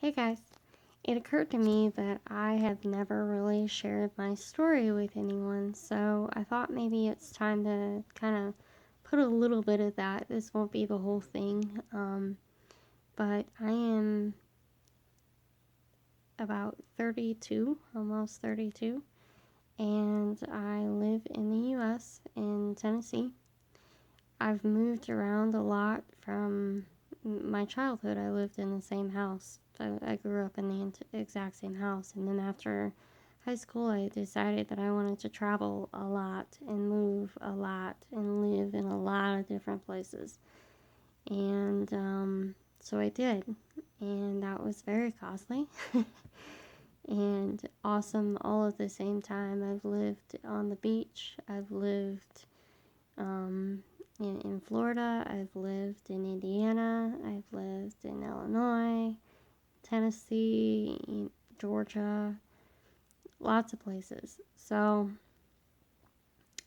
Hey guys, it occurred to me that I have never really shared my story with anyone, so I thought maybe it's time to kind of put a little bit of that. This won't be the whole thing, but I am about 32, almost 32, and I live in the US in Tennessee. I've moved around a lot from my childhood. I lived in the same house. I grew up in the exact same house. And then after high school, I decided that I wanted to travel a lot and move a lot and live in a lot of different places. And so I did. And that was very costly and awesome all at the same time. I've lived on the beach. I've lived um, in Florida. I've lived in Indiana. I've lived in Illinois, Tennessee, Georgia, lots of places. So,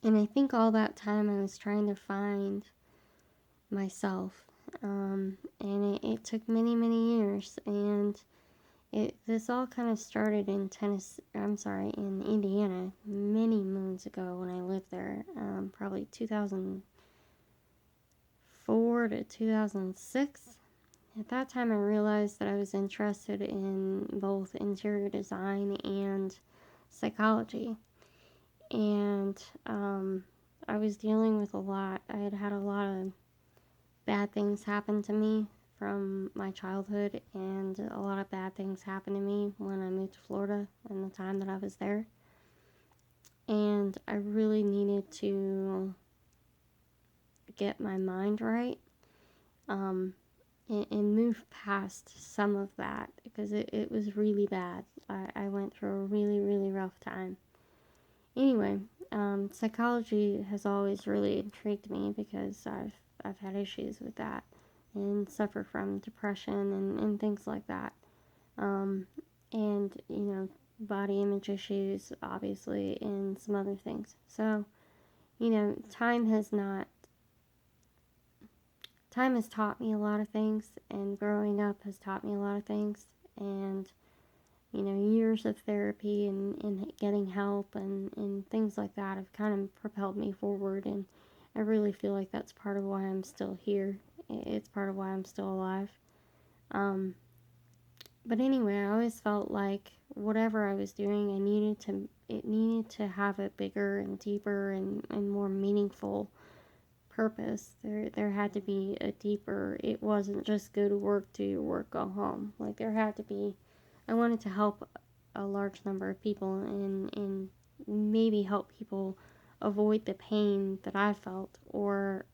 and I think all that time I was trying to find myself. And it took many, many years. And this all kind of started in in Indiana many moons ago when I lived there, probably 2004 to 2006. At that time, I realized that I was interested in both interior design and psychology. And I was dealing with a lot. I had had a lot of bad things happen to me from my childhood, and a lot of bad things happened to me when I moved to Florida and the time that I was there. And I really needed to get my mind right. And move past some of that because it was really bad. I went through a really, really rough time. Anyway, psychology has always really intrigued me because I've had issues with that and suffer from depression and things like that. Um, and, body image issues, obviously, and some other things. So, time has taught me a lot of things, and growing up has taught me a lot of things, and years of therapy and getting help and things like that have kind of propelled me forward, and I really feel like that's part of why I'm still here. It's part of why I'm still alive. Um, but anyway, I always felt like whatever I was doing, it needed to have a bigger and deeper and more meaningful purpose. There had to be a deeper. It wasn't just go to work, do your work, go home. Like there had to be. I wanted to help a large number of people and maybe help people avoid the pain that I felt or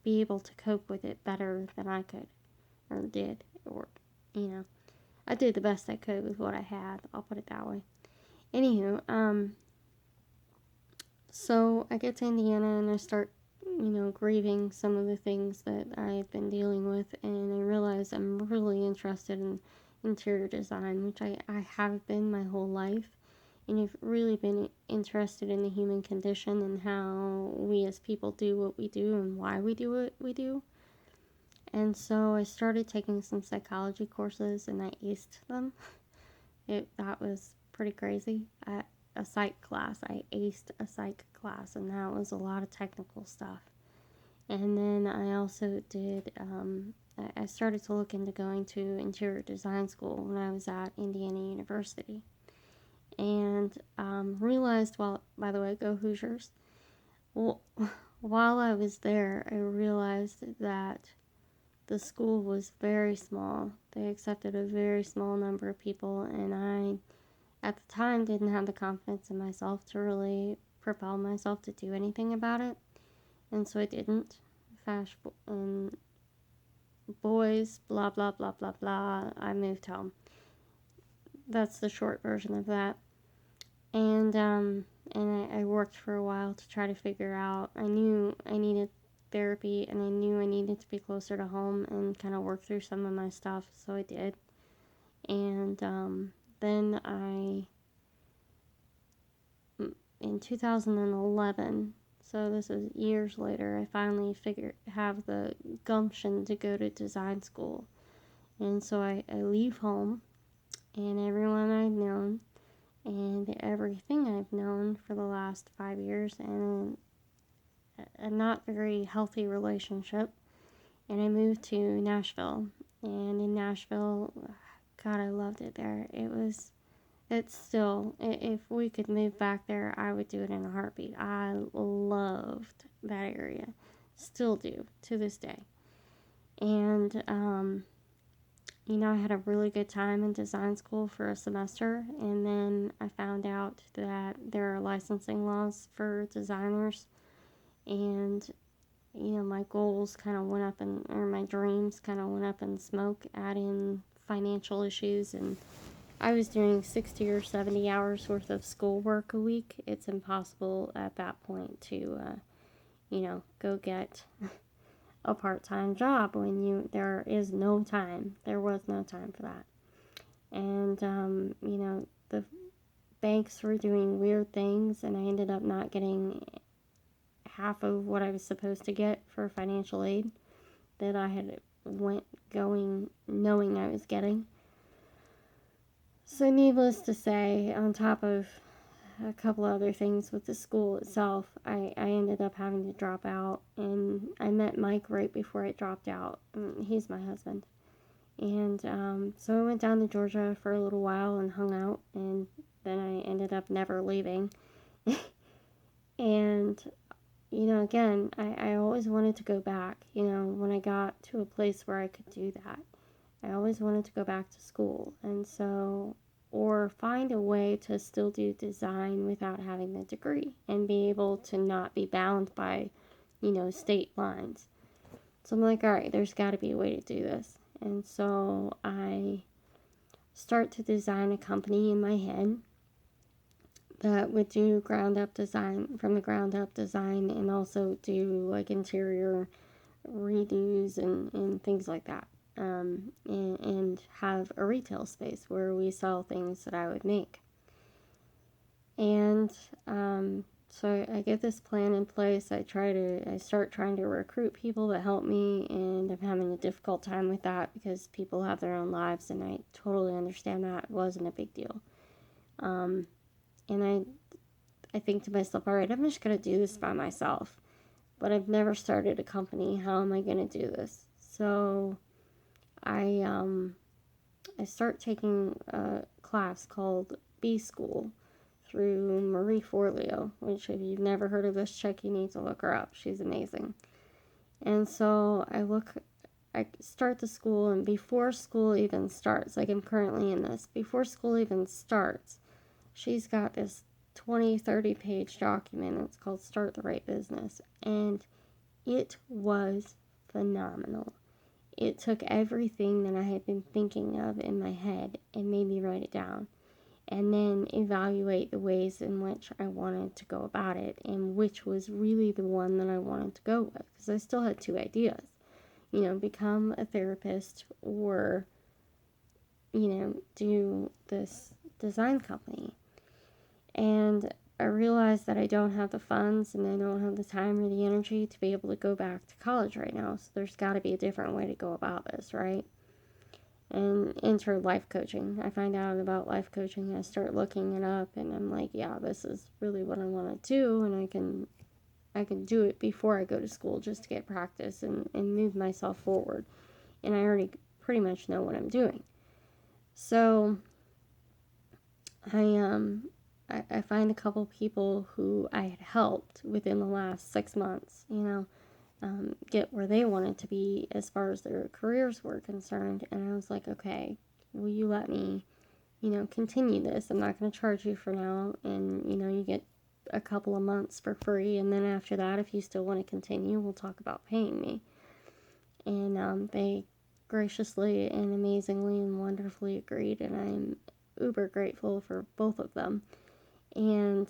be able to cope with it better than I could or did or you know I did the best I could with what I had. I'll put it that way. Anywho, so I get to Indiana and I start, grieving some of the things that I've been dealing with, and I realize I'm really interested in interior design, which I have been my whole life, and I've really been interested in the human condition and how we as people do what we do and why we do what we do. And so I started taking some psychology courses and I aced them. That was pretty crazy. A psych class. I aced a psych class, and that was a lot of technical stuff. And then I also did, I started to look into going to interior design school when I was at Indiana University. And realized, well, by the way, go Hoosiers. Well, while I was there, I realized that the school was very small. They accepted a very small number of people, and I at the time didn't have the confidence in myself to really propel myself to do anything about it, and so I didn't. And boys, blah blah blah blah blah. I moved home. That's the short version of that. And I worked for a while to try to figure out. I knew I needed therapy, and I knew I needed to be closer to home and kind of work through some of my stuff. So I did, and then in 2011, so this is years later, I finally have the gumption to go to design school. And so I leave home and everyone I've known and everything I've known for the last 5 years, and a not very healthy relationship. And I moved to Nashville. And in Nashville, God, I loved it there. It's still, if we could move back there, I would do it in a heartbeat. I loved that area. Still do to this day. And, I had a really good time in design school for a semester. And then I found out that there are licensing laws for designers. And, my goals kind of went up or my dreams kind of went up in smoke, add in financial issues, and I was doing 60 or 70 hours worth of schoolwork a week. It's impossible at that point to, go get a part-time job when there is no time. There was no time for that. And, the banks were doing weird things, and I ended up not getting half of what I was supposed to get for financial aid that I had going knowing I was getting. So needless to say, on top of a couple other things with the school itself, I ended up having to drop out, and I met Mike right before I dropped out. He's my husband. And so I went down to Georgia for a little while and hung out, and then I ended up never leaving. And again, I always wanted to go back. When I got to a place where I could do that, I always wanted to go back to school. And so, or find a way to still do design without having the degree and be able to not be bound by, state lines. So I'm like, all right, there's got to be a way to do this. And so I start to design a company in my head that would do from the ground up design, and also do like interior redos and things like that. And have a retail space where we sell things that I would make. And so I get this plan in place. I start trying to recruit people to help me, and I'm having a difficult time with that because people have their own lives, and I totally understand that. It wasn't a big deal. And I think to myself, all right, I'm just going to do this by myself. But I've never started a company. How am I going to do this? So I start taking a class called B School through Marie Forleo, which if you've never heard of this chick, you need to look her up. She's amazing. And so I start the school, and before school even starts, like I'm currently in this, before school even starts, she's got this 20-30 page document. It's called Start the Right Business, and it was phenomenal. It took everything that I had been thinking of in my head and made me write it down, and then evaluate the ways in which I wanted to go about it, and which was really the one that I wanted to go with, because I still had two ideas, become a therapist, or do this design company. And I realized that I don't have the funds, and I don't have the time or the energy to be able to go back to college right now. So there's got to be a different way to go about this, right? And enter life coaching. I find out about life coaching. I start looking it up, and I'm like, yeah, this is really what I want to do, and I can do it before I go to school just to get practice and move myself forward. And I already pretty much know what I'm doing. So I find a couple people who I had helped within the last 6 months, get where they wanted to be as far as their careers were concerned. And I was like, okay, will you let me, continue this? I'm not going to charge you for now. And, you get a couple of months for free. And then after that, if you still want to continue, we'll talk about paying me. And they graciously and amazingly and wonderfully agreed. And I'm uber grateful for both of them. And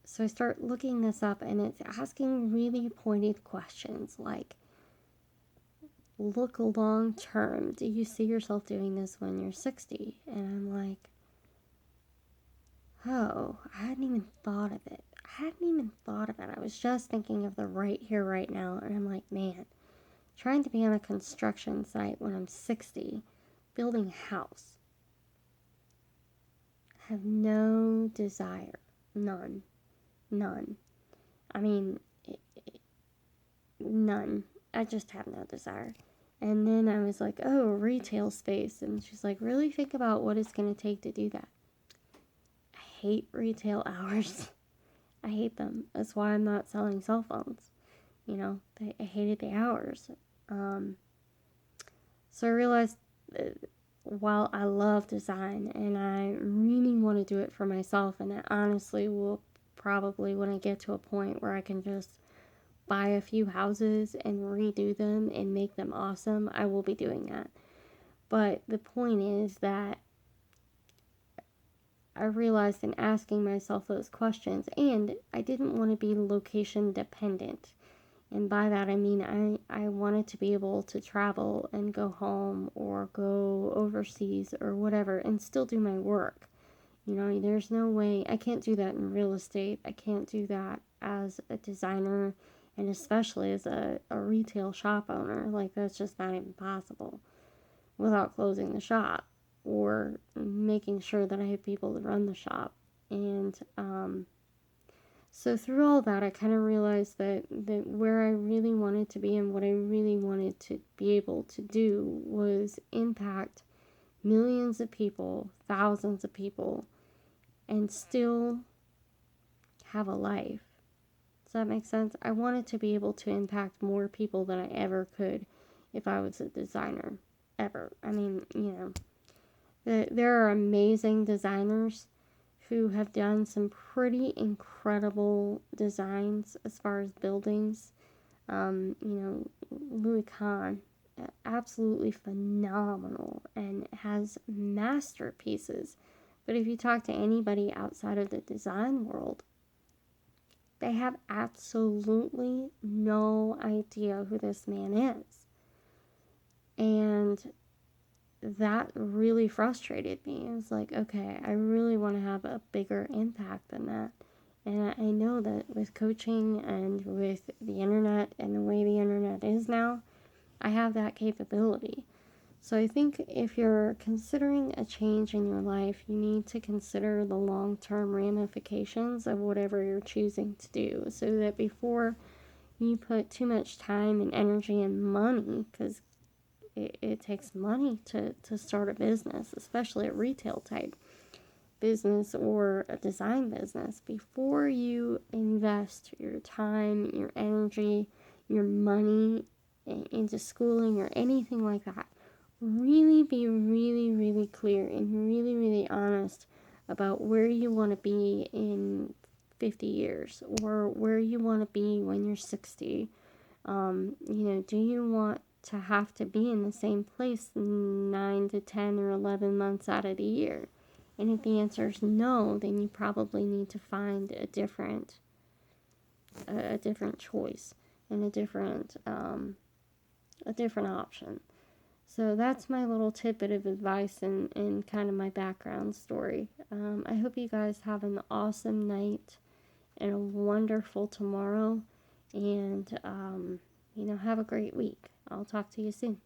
so I start looking this up, and it's asking really pointed questions like, look long term. Do you see yourself doing this when you're 60? And I'm like, oh, I hadn't even thought of it. I was just thinking of the right here, right now. And I'm like, man, trying to be on a construction site when I'm 60, building a house, have no desire. None. None. I mean, none. I just have no desire. And then I was like, oh, retail space. And she's like, really think about what it's going to take to do that. I hate retail hours. I hate them. That's why I'm not selling cell phones. You know, I hated the hours. So I realized while I love design and I really want to do it for myself, and I honestly will probably, when I get to a point where I can just buy a few houses and redo them and make them awesome, I will be doing that. But the point is that I realized in asking myself those questions, and I didn't want to be location dependent. And by that I mean I wanted to be able to travel and go home or go overseas or whatever and still do my work. You know, there's no way, I can't do that in real estate. I can't do that as a designer, and especially as a retail shop owner. Like, that's just not even possible without closing the shop or making sure that I have people to run the shop. And so through all that, I kind of realized that where I really wanted to be and what I really wanted to be able to do was impact millions of people, thousands of people, and still have a life. Does that make sense? I wanted to be able to impact more people than I ever could if I was a designer, ever. I mean, you know, there are amazing designers who have done some pretty incredible designs as far as buildings. You know, Louis Kahn, absolutely phenomenal and has masterpieces. But if you talk to anybody outside of the design world, they have absolutely no idea who this man is. And that really frustrated me. It was like, okay, I really want to have a bigger impact than that. And I know that with coaching and with the internet and the way the internet is now, I have that capability. So I think if you're considering a change in your life, you need to consider the long-term ramifications of whatever you're choosing to do, so that before you put too much time and energy and money, because it takes money to start a business, especially a retail type business or a design business. Before you invest your time, your energy, your money into schooling or anything like that, really be really clear and really honest about where you want to be in 50 years or where you want to be when you're 60. You know, do you want to have to be in the same place 9 to 10 or 11 months out of the year? And if the answer is no, then you probably need to find a different choice and a different option. So that's my little tidbit of advice and kind of my background story. I hope you guys have an awesome night and a wonderful tomorrow. And, you know, have a great week. I'll talk to you soon.